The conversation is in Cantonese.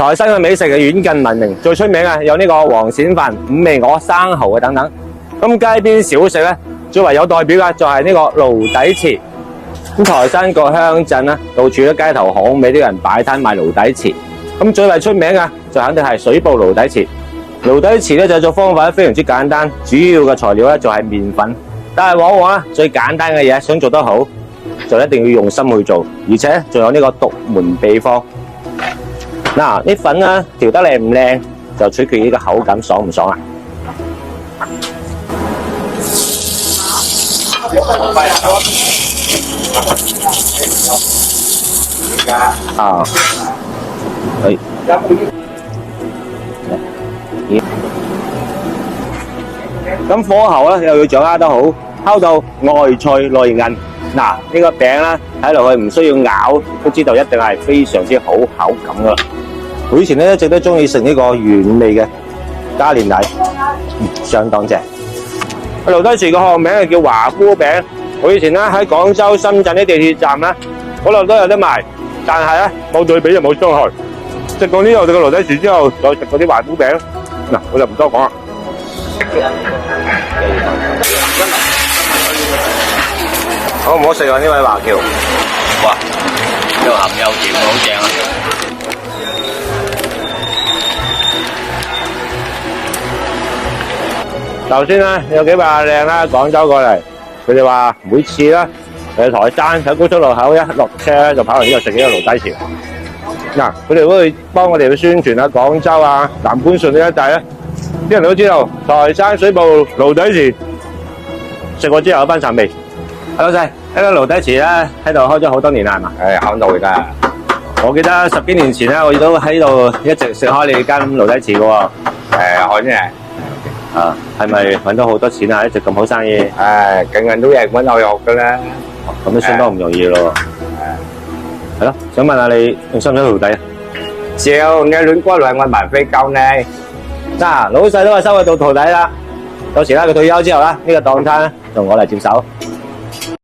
台山嘅美食係遠近聞名，最出名嘅有呢個黃鱔飯、五味鵝、生蠔等等。咁街邊小食咧，最為有代表嘅就係呢個爐底翅。咁台山個鄉鎮咧，到處都街頭巷尾啲人擺攤賣爐底翅。咁最為出名嘅就肯定係水爆爐底翅。爐底翅咧製作方法非常之簡單，主要嘅材料咧就係麵粉。但係往往咧最簡單嘅嘢想做得好，就一定要用心去做，而且仲有呢個獨門秘方。嗱，啲粉咧調得靚唔靚，就取決於呢個口感爽唔爽啦。啊，係。咁火候咧又要掌握得好，烤到外脆內韌。嗱，呢個餅咧睇落去唔需要咬都知道一定係非常之好口感噶啦。我以前咧一直都中意食呢個原味嘅加煉奶，相當正。爐底翅個學名係叫華夫餅。我以前咧喺廣州、深圳啲地鐵站咧，嗰度都有得賣，但係咧冇對比就冇傷害。食過呢度嘅爐底翅之後，再食嗰啲華夫餅，嗱我就唔多講啦。好唔好食啊？呢位華僑，哇，又鹹又甜，好正啊！頭先咧有幾把靚啦，廣州過嚟，佢哋話每次咧去台山喺高速路口一落車咧就跑嚟呢度食呢個爐底翅。嗱，佢哋都會幫我哋去宣傳啊，廣州啊、南番順呢一帶咧，啲人都知道台山水爆爐底翅，食過之後有翻陣味。老細，呢個爐底翅咧喺度開咗好多年啦，係嘛？響度㗎。我記得10幾年前咧，我都喺度一直食開你間爐底翅嘅喎。開啫。啊，係咪揾到好多錢啊？一直咁好生意？人人都係揾牛肉㗎啦。咁都相當唔容易咯。係咯，想問下你用唔用徒弟啊？少，你亂過來我埋飛教你。嗱，老細都話收佢做徒弟啦。到時咧佢退休之後咧，呢個檔攤咧就我嚟接手。